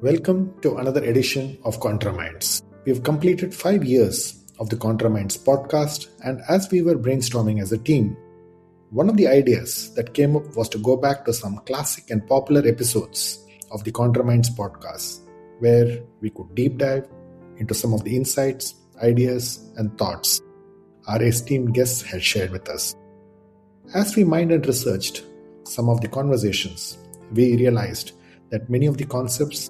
Welcome to another edition of ContraMinds. We have completed 5 years of the ContraMinds podcast, and as we were brainstorming as a team, one of the ideas that came up was to go back to some classic and popular episodes of the ContraMinds podcast, where we could deep dive into some of the insights, ideas, and thoughts our esteemed guests had shared with us. As we mined and researched some of the conversations, we realized that many of the concepts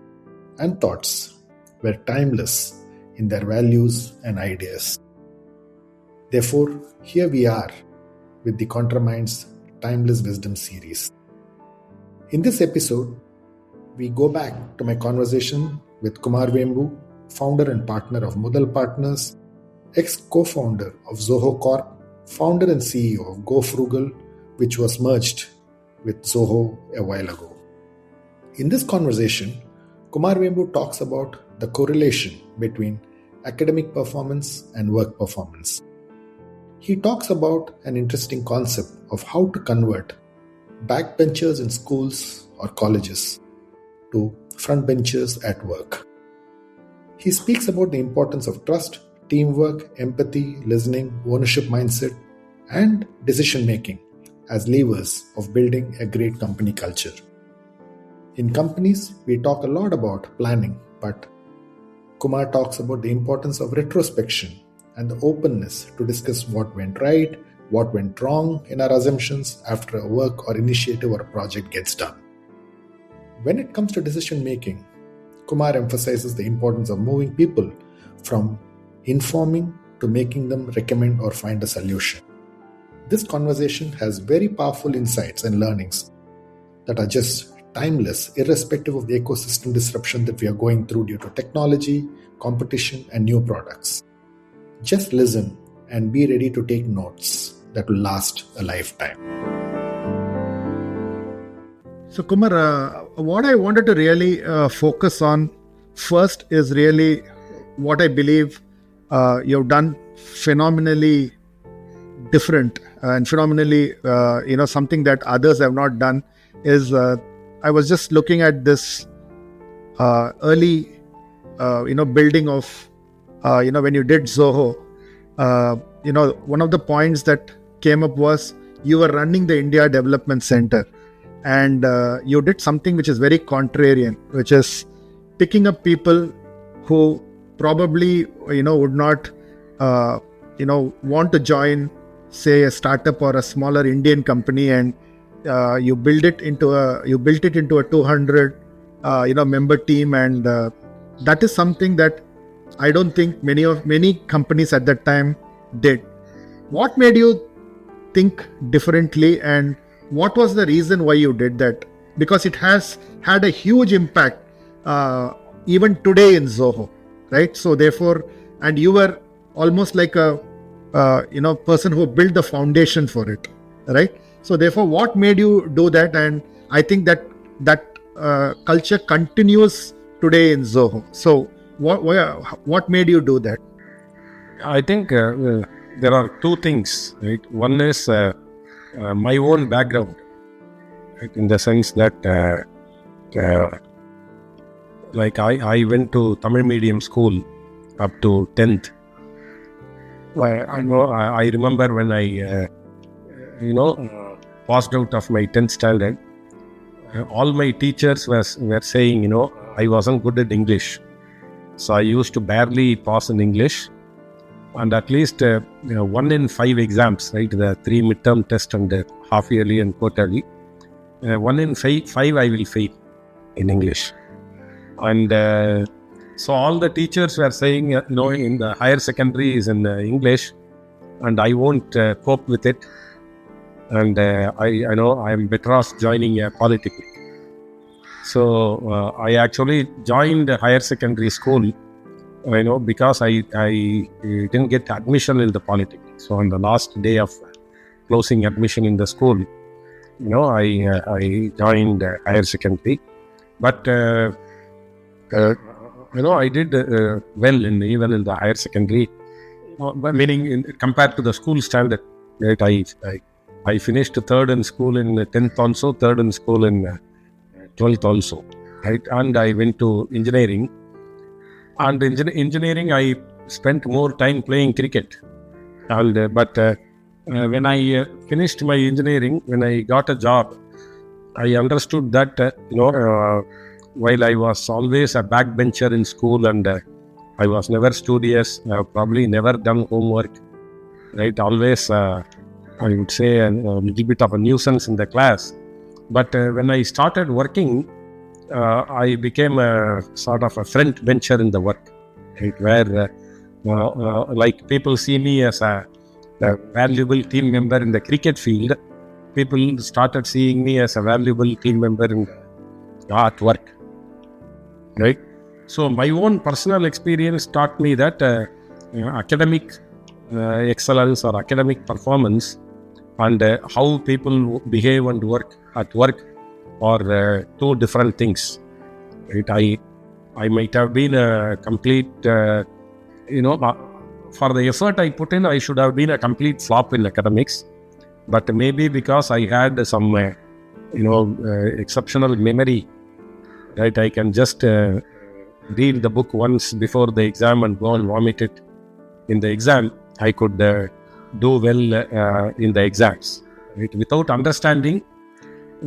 and thoughts were timeless in their values and ideas. Therefore, here we are with the ContraMinds Timeless Wisdom series. In this episode, we go back to my conversation with Kumar Vembu, founder and partner of Mudal Partners, ex-co-founder of Zoho Corp, founder and CEO of GoFrugal, which was merged with Zoho a while ago. In this conversation, Kumar Vembu talks about the correlation between academic performance and work performance. He talks about an interesting concept of how to convert backbenchers in schools or colleges to frontbenchers at work. He speaks about the importance of trust, teamwork, empathy, listening, ownership mindset, and decision making as levers of building a great company culture. In companies, we talk a lot about planning, but Kumar talks about the importance of retrospection and the openness to discuss what went right, what went wrong in our assumptions after a work or initiative or a project gets done. When it comes to decision making, Kumar emphasizes the importance of moving people from informing to making them recommend or find a solution. This conversation has very powerful insights and learnings that are just timeless, irrespective of the ecosystem disruption that we are going through due to technology, competition, and new products. Just listen and be ready to take notes that will last a lifetime. So Kumar, what I wanted to really focus on first is really what I believe you've done phenomenally different and phenomenally, something that others have not done is I was just looking at this early, building of, when you did Zoho, one of the points that came up was you were running the India Development Center, and you did something which is very contrarian, which is picking up people who probably, would not, want to join, say, a startup or a smaller Indian company, and you built it into a 200 member team, and that is something that I don't think many companies at that time did. What made you think differently, and what was the reason why you did that? Because it has had a huge impact even today in Zoho, right? So therefore, and you were almost like a person who built the foundation for it, right? So therefore, what made you do that? And I think that culture continues today in Zoho. So what made you do that? I think there are two things, right? One is my own background, right? In the sense that I went to Tamil medium school up to 10th. I remember when I passed out of my 10th standard, all my teachers were saying, I wasn't good at English. So I used to barely pass in English. And at least 1 in 5 exams, right? The 3 midterm test and the half yearly and quarterly. 1 in 5 I will fail in English. And so all the teachers were saying, in the higher secondary is in English, and I won't cope with it. And I know I am better off joining a polytechnic. So I actually joined a higher secondary school, because I didn't get admission in the polytechnic. So on the last day of closing admission in the school, I joined higher secondary. But I did well even in the higher secondary, meaning compared to the school standard. Right? I finished third in school in 10th also, third in school in 12th also. right? And I went to engineering. And in engineering, I spent more time playing cricket. And but when I finished my engineering, when I got a job, I understood that while I was always a backbencher in school and I was never studious, probably never done homework, right? Always, I would say, a little bit of a nuisance in the class. But when I started working, I became a sort of a front bencher in the work, right? Where like people see me as a valuable team member in the cricket field, people started seeing me as a valuable team member in at work, right? So my own personal experience taught me that academic excellence or academic performance and how people behave and work at work are two different things, right? I might have been a complete, for the effort I put in, I should have been a complete flop in academics. But maybe because I had some, exceptional memory, right? I can just read the book once before the exam and go and vomit it in the exam. I could do well in the exams, right? Without understanding,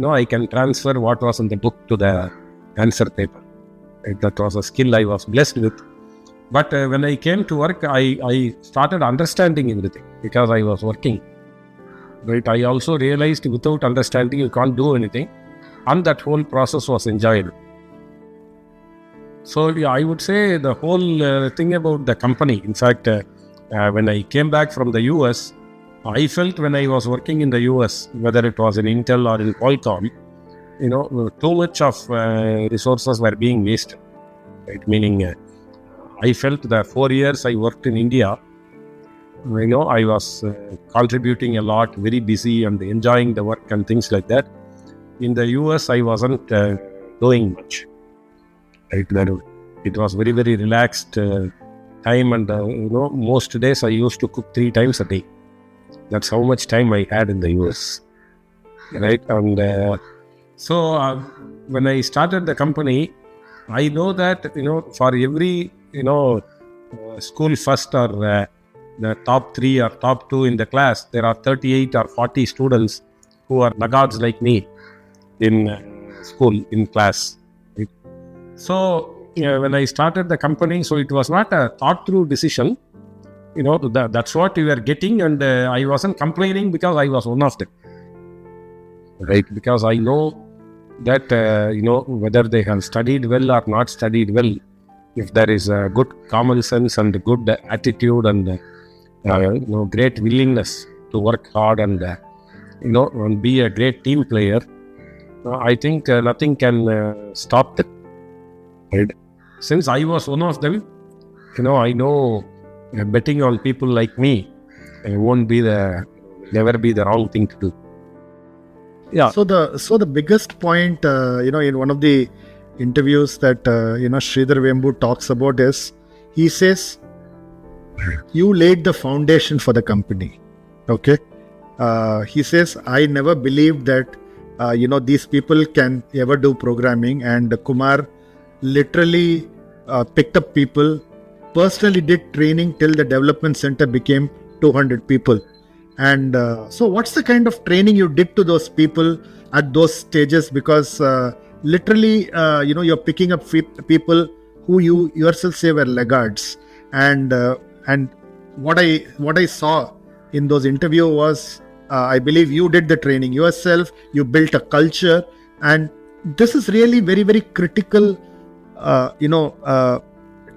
I can transfer what was in the book to the answer paper. Right? That was a skill I was blessed with. But when I came to work, I started understanding everything because I was working. Right? I also realized without understanding, you can't do anything. And that whole process was enjoyable. So yeah, I would say the whole thing about the company. In fact, when I came back from the US, I felt when I was working in the US, whether it was in Intel or in Qualcomm, too much of resources were being wasted. Right? Meaning, I felt the 4 years I worked in India, I was contributing a lot, very busy and enjoying the work and things like that. In the US, I wasn't doing much. Right? It was very, very relaxed time, and most days I used to cook 3 times a day. That's how much time I had in the US. Right? And so when I started the company, I know that for every school first or the top 3 or top 2 in the class, there are 38 or 40 students who are laggards like me in school, in class. Right? So when I started the company, so it was not a thought through decision. That's what we were getting, and I wasn't complaining because I was one of them. Right? Because I know that, whether they have studied well or not studied well, if there is a good common sense and good attitude and great willingness to work hard and and be a great team player, I think nothing can stop them. Right? Since I was one of them, I know betting on people like me won't never be the wrong thing to do. Yeah. So the biggest point, in one of the interviews that Sridhar Vembu talks about is, he says, you laid the foundation for the company. Okay. He says, I never believed that these people can ever do programming, and Kumar literally picked up people, personally did training till the development center became 200 people. And so what's the kind of training you did to those people at those stages? Because literally, you're picking up people who you yourself say were laggards. And what I saw in those interviews was, I believe you did the training yourself, you built a culture, and this is really very, very critical,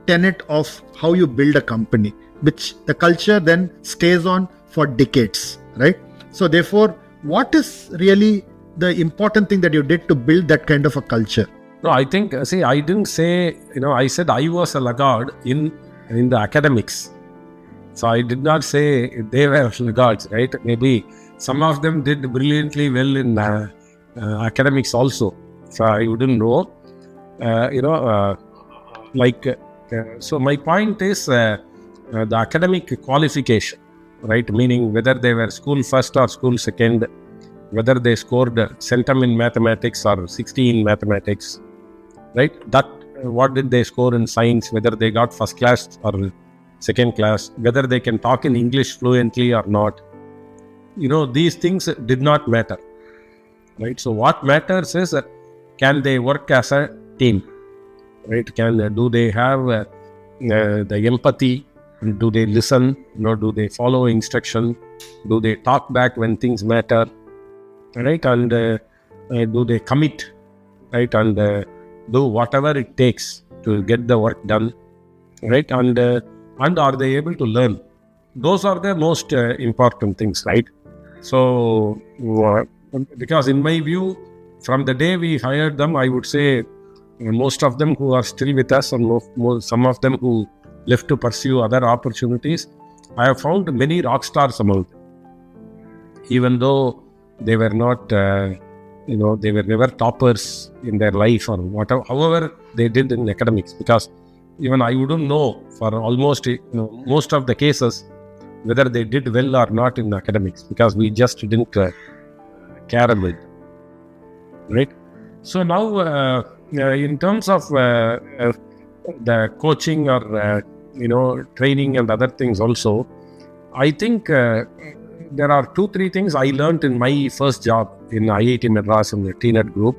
tenet of how you build a company, which the culture then stays on for decades, right? So therefore, what is really the important thing that you did to build that kind of a culture? No, I think, I didn't say, I said I was a laggard in the academics. So I did not say they were laggards, right? Maybe some of them did brilliantly well in academics also. So I wouldn't know, so my point is the academic qualification, right? Meaning whether they were school first or school second, whether they scored centum in mathematics or 60 in mathematics, right? That what did they score in science, whether they got first class or second class, whether they can talk in English fluently or not. These things did not matter, right? So what matters is that can they work as a team, right? Do they have the empathy? Do they listen? Do they follow instruction? Do they talk back when things matter, right? And do they commit, right? And do whatever it takes to get the work done, right? And are they able to learn? Those are the most important things, right? So because in my view, from the day we hired them, I would say most of them who are still with us, and some of them who left to pursue other opportunities, I have found many rock stars among them. Even though they were not, they were never toppers in their life or whatever, however they did in academics. Because even I wouldn't know for almost, most of the cases whether they did well or not in academics, because we just didn't care about it, right? So now, in terms of the coaching or training and other things also, I think there are 2-3 things I learned in my first job in IIT Madras in the TNET group.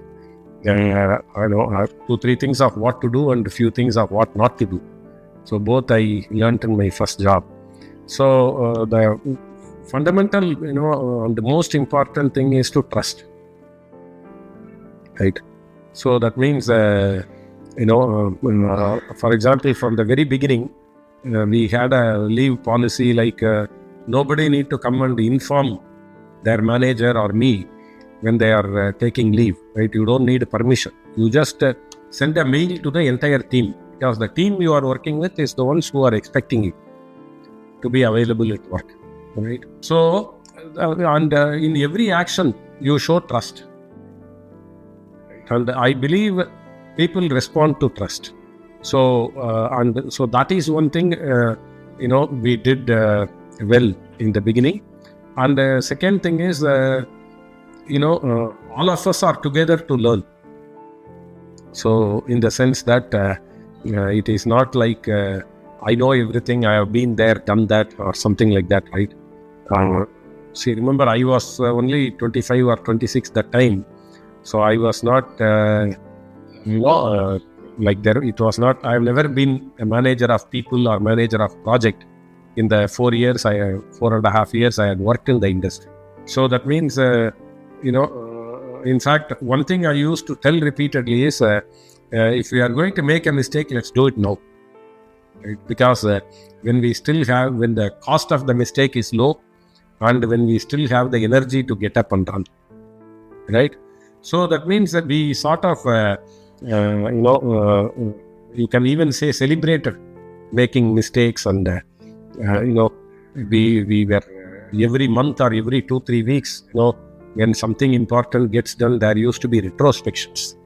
2-3 things of what to do and a few things of what not to do. So both I learned in my first job. So the fundamental, the most important thing is to trust, right? So that means, for example, from the very beginning, we had a leave policy like nobody need to come and inform their manager or me when they are taking leave, right? You don't need permission. You just send a mail to the entire team, because the team you are working with is the ones who are expecting you to be available at work, right? So, in every action, you show trust. And I believe people respond to trust. So, so that is one thing, we did well in the beginning. And the second thing is, all of us are together to learn. So, in the sense that it is not like I know everything, I have been there, done that, or something like that, right? See, remember, I was only 25 or 26 that time. So I was not, like there, it was not, I have never been a manager of people or manager of project in the 4.5 years I had worked in the industry. So that means, in fact, one thing I used to tell repeatedly is, if we are going to make a mistake, let's do it now. Right? Because when the cost of the mistake is low, and when we still have the energy to get up and run, right? So that means that we sort of, you can even say celebrated making mistakes, and we were every month or every 2-3 weeks, when something important gets done, there used to be retrospections.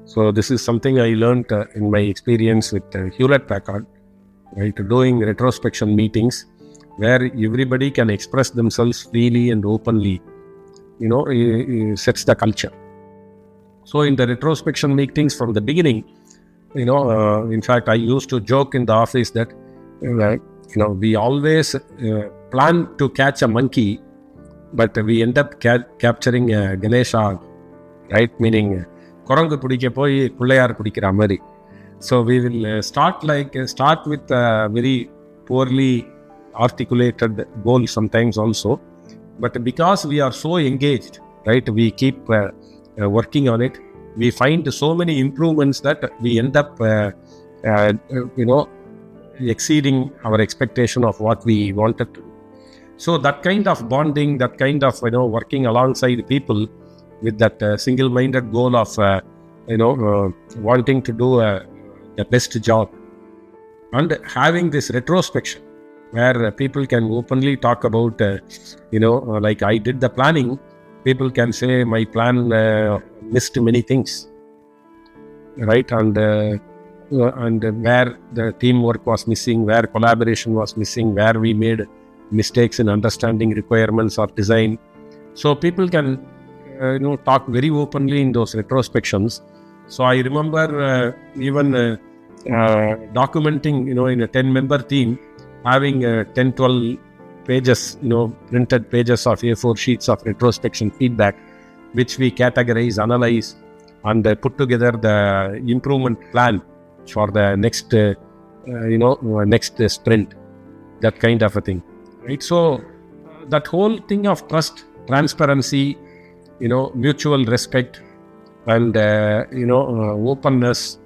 So this is something I learned in my experience with Hewlett-Packard, right? Doing retrospection meetings where everybody can express themselves freely and openly, sets the culture. So in the retrospection meetings from the beginning, in fact, I used to joke in the office that, we always plan to catch a monkey, but we end up capturing a Ganesha, right? Meaning, Korangu pudikka poi Pullayar pudikira mari. So we will start with a very poorly articulated goal sometimes also. But because we are so engaged, right, we keep working on it. We find so many improvements that we end up, exceeding our expectation of what we wanted to do. So that kind of bonding, that kind of, working alongside people with that single-minded goal of, wanting to do the best job, and having this retrospection where people can openly talk about, like I did the planning, people can say my plan missed many things, right? And where the teamwork was missing, where collaboration was missing, where we made mistakes in understanding requirements or design. So people can, talk very openly in those retrospections, So I remember even documenting, in a 10-member team, having 10, 12 pages, printed pages of A4 sheets of retrospection feedback, which we categorize, analyze, and put together the improvement plan for the next, next sprint, that kind of a thing, right? So that whole thing of trust, transparency, mutual respect, and openness,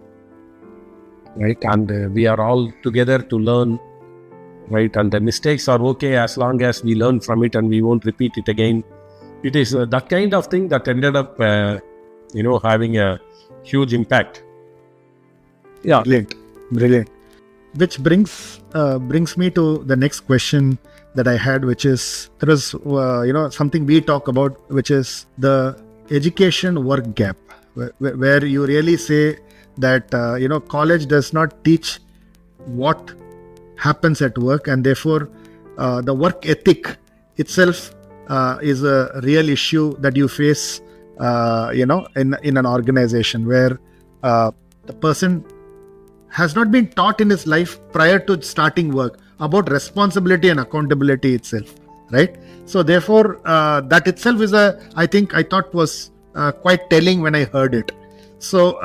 right? And we are all together to learn, right? And the mistakes are okay as long as we learn from it and we won't repeat it again. It is that kind of thing that ended up, having a huge impact. Yeah, Brilliant. Which brings me to the next question that I had, which is there is something we talk about, which is the education work gap, where you really say that college does not teach what happens at work, and therefore the work ethic itself is a real issue that you face in an organization where the person has not been taught in his life prior to starting work about responsibility and accountability itself, right? So therefore that itself is I thought was quite telling when I heard it. So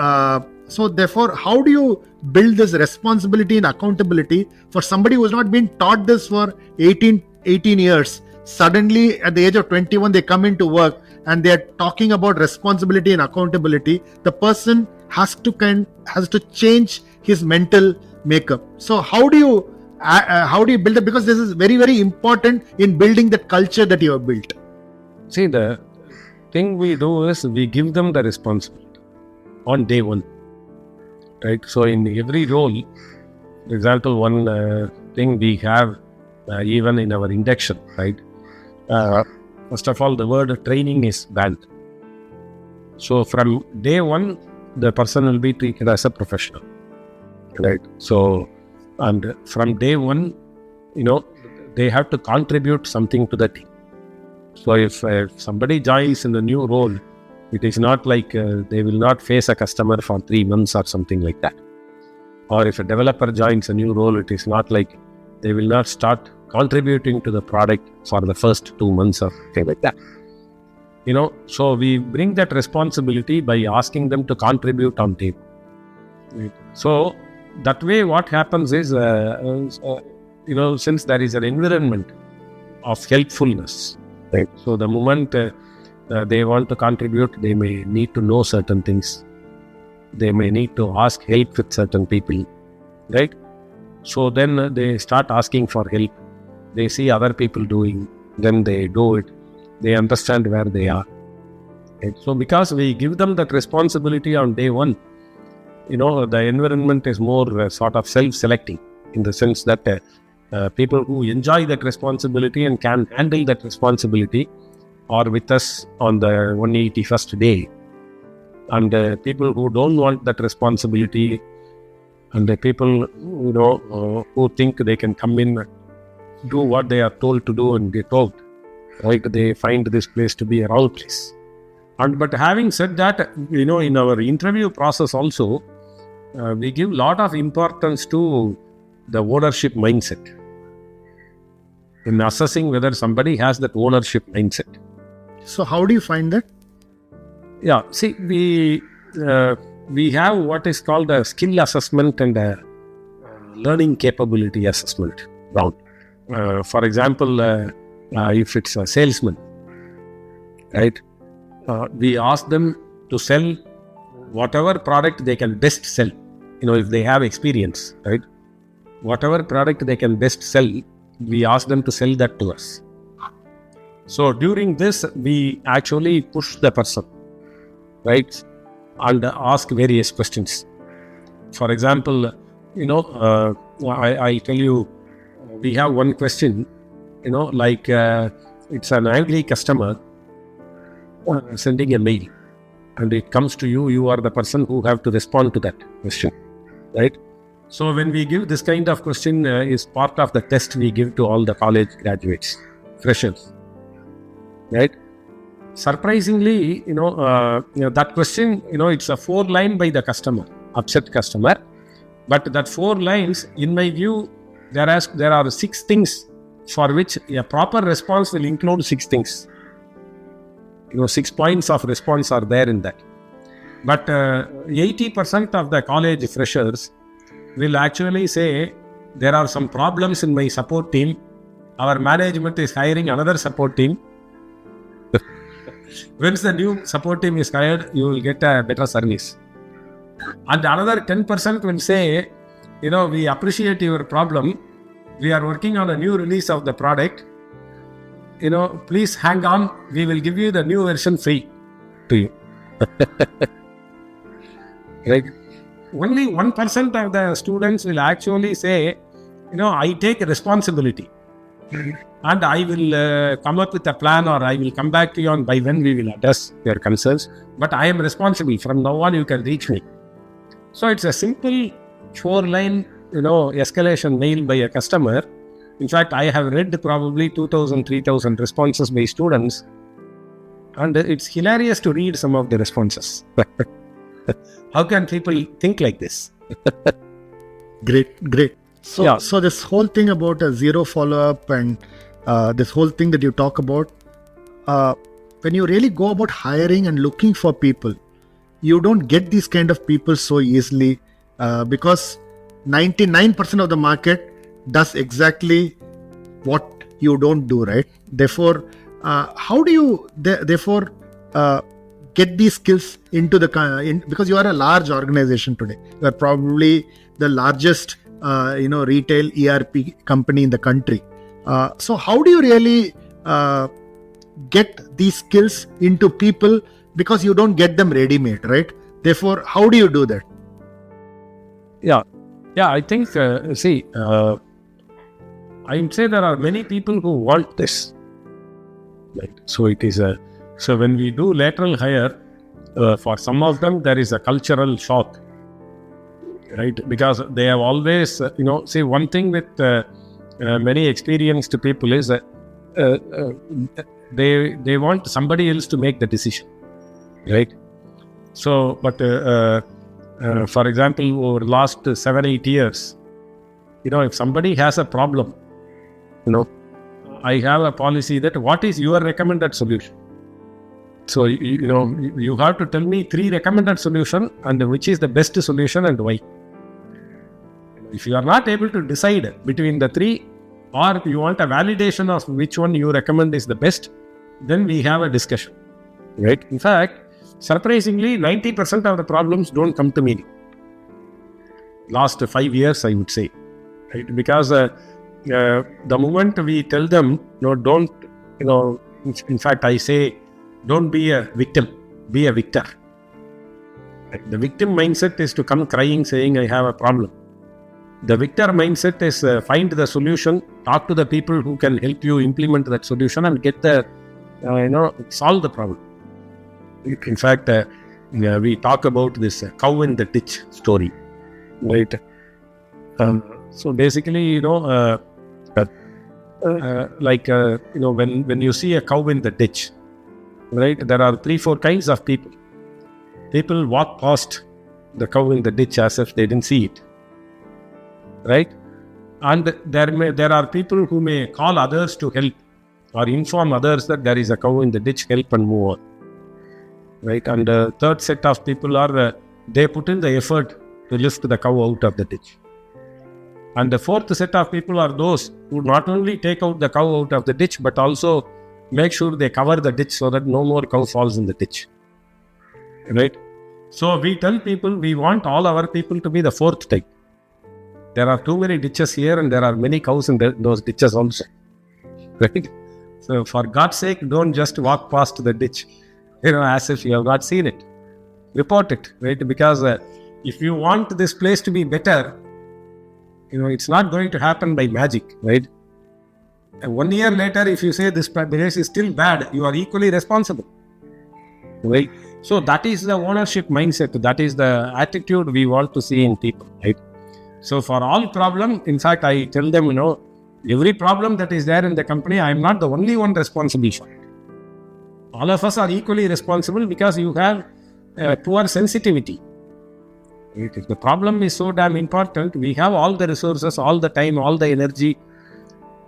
therefore, how do you build this responsibility and accountability for somebody who has not been taught this for 18 years? Suddenly at the age of 21 they come into work and they are talking about responsibility and accountability. The person has to change his mental makeup. So how do you build it? Because this is very, very important in building that culture that you have built. See, the thing we do is we give them the responsibility on day one, right? So in every role, for example, one thing we have even in our induction, right? First of all, the word training is banned. So from day one, the person will be treated as a professional, right? So, and from day one, they have to contribute something to the team. So if somebody joins in a new role, it is not like they will not face a customer for 3 months or something like that. Or if a developer joins a new role, it is not like they will not start contributing to the product for the first 2 months or something like that. So we bring that responsibility by asking them to contribute on day one. So that way what happens is, since there is an environment of helpfulness, right? So the moment they want to contribute, they may need to know certain things. They may need to ask help with certain people, right? So then they start asking for help. They see other people doing, then they do it. They understand where they are. Right? So because we give them that responsibility on day one, the environment is more sort of self-selecting, in the sense that people who enjoy that responsibility and can handle that responsibility are with us on the 181st day. And people who don't want that responsibility, and the people who think they can come in, do what they are told to do and get out, right? They find this place to be a wrong place. But having said that, in our interview process also, we give a lot of importance to the ownership mindset in assessing whether somebody has that ownership mindset. So how do you find that? Yeah, see, we have what is called a skill assessment and a learning capability assessment round. For example, if it's a salesman, right, we ask them to sell whatever product they can best sell. If they have experience, right, whatever product they can best sell, we ask them to sell that to us. So during this, we actually push the person, right, and ask various questions. For example, I tell you, we have one question, it's an angry customer sending a mail, and it comes to you. You are the person who have to respond to that question, right? So when we give this kind of question, is part of the test we give to all the college graduates, freshers, right? surprisingly, that question, it's a 4-line by the customer, upset customer. But that 4 lines, in my view, there are 6 things for which a proper response will include 6 things. 6 points of response are there in that. But 80% of the college freshers will actually say, there are some problems in my support team. Our management is hiring another support team. Once the new support team is hired, you will get a better service. And another 10% will say, we appreciate your problem. We are working on a new release of the product. Please hang on. We will give you the new version free to you. Right? Only 1% of the students will actually say, I take responsibility. And I will come up with a plan, or I will come back to you on by when we will address your concerns. But I am responsible. From now on, you can reach me. So it's a simple 4-line, escalation mail by a customer. In fact, I have read probably 2,000, 3,000 responses by students. And it's hilarious to read some of the responses. How can people think like this? Great. So this whole thing about a zero follow-up and this whole thing that you talk about, when you really go about hiring and looking for people, you don't get these kind of people so easily because 99% of the market does exactly what you don't do, right? Therefore, how do you get these skills into because you are a large organization today. You are probably the largest retail ERP company in the country. So how do you really get these skills into people, because you don't get them ready-made, right? Therefore, how do you do that? Yeah, I think, I would say there are many people who want this. Right? So it is so when we do lateral hire, for some of them, there is a cultural shock. Right, because they have always, one thing with many experienced people is that they want somebody else to make the decision, right? So, but for example, over the last 7-8 years, if somebody has a problem, I have a policy that what is your recommended solution? So, you have to tell me 3 recommended solutions and which is the best solution and why. If you are not able to decide between the 3, or you want a validation of which one you recommend is the best, then we have a discussion, right? In fact, surprisingly, 90% of the problems don't come to me. Last 5 years, I would say, right? Because the moment we tell them, don't, in fact, I say, don't be a victim, be a victor. Right? The victim mindset is to come crying, saying, I have a problem. The victor mindset is find the solution, talk to the people who can help you implement that solution and get solve the problem. In fact, we talk about this cow in the ditch story, right? So basically, when you see a cow in the ditch, right, there are 3-4 kinds of people. People walk past the cow in the ditch as if they didn't see it. Right? And there are people who may call others to help or inform others that there is a cow in the ditch, help and move on. Right? And the third set of people are, they put in the effort to lift the cow out of the ditch. And the fourth set of people are those who not only take out the cow out of the ditch, but also make sure they cover the ditch so that no more cow falls in the ditch. Right? So we tell people we want all our people to be the fourth type. There are too many ditches here and there are many cows in those ditches also. Right? So for God's sake, don't just walk past the ditch, as if you have not seen it. Report it, right? Because if you want this place to be better, it's not going to happen by magic, right? And 1 year later, if you say this place is still bad, you are equally responsible, right? So that is the ownership mindset. That is the attitude we want to see in people, right? So for all problem, in fact, I tell them, every problem that is there in the company, I am not the only one responsible for it. all of us are equally responsible because you have poor sensitivity. If the problem is so damn important, we have all the resources, all the time, all the energy.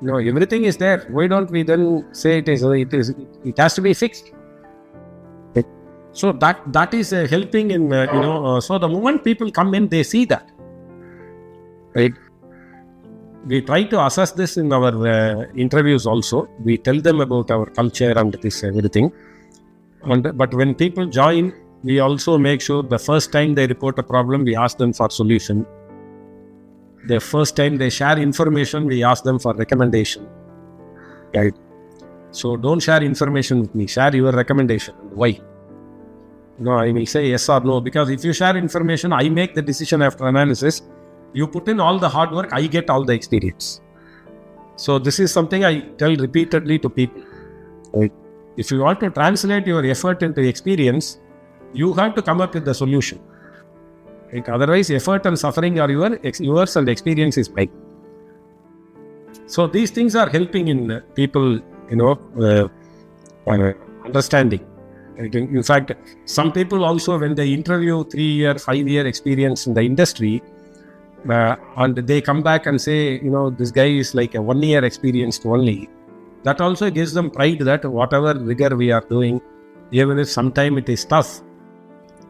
Everything is there. Why don't we then say it has to be fixed? So that is helping in so the moment people come in, they see that, right? We try to assess this in our interviews also. We tell them about our culture and this everything. But when people join, we also make sure the first time they report a problem, we ask them for solution. The first time they share information, we ask them for recommendation. Right? So don't share information with me. Share your recommendation. Why? I will say yes or no, because if you share information, I make the decision after analysis. You put in all the hard work, I get all the experience. So this is something I tell repeatedly to people. Right? If you want to translate your effort into experience, you have to come up with the solution. Right? Otherwise, effort and suffering are yours and experience is mine. So these things are helping in people, understanding. In fact, some people also, when they interview 3-year, 5-year experience in the industry, and they come back and say, this guy is like a 1-year experienced only. That also gives them pride that whatever rigor we are doing, even if sometimes it is tough,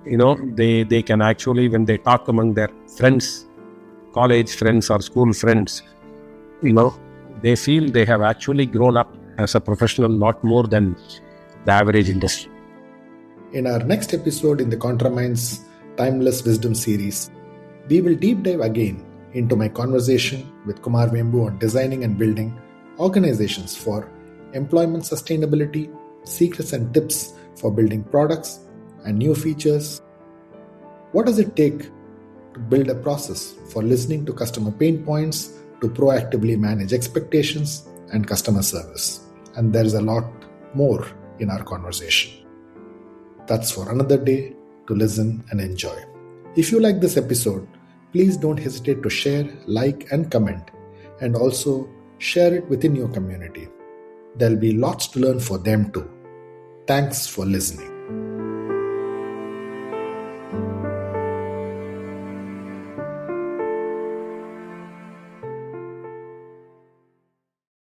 they can actually, when they talk among their friends, college friends or school friends, they feel they have actually grown up as a professional lot more than the average industry. In our next episode in the ContraMinds Timeless Wisdom series, we will deep dive again into my conversation with Kumar Vembu on designing and building organizations for employment sustainability, secrets and tips for building products and new features. What does it take to build a process for listening to customer pain points, to proactively manage expectations and customer service? And there is a lot more in our conversation. That's for another day to listen and enjoy. If you like this episode, please don't hesitate to share, like, and comment, and also share it within your community. There'll be lots to learn for them too. Thanks for listening.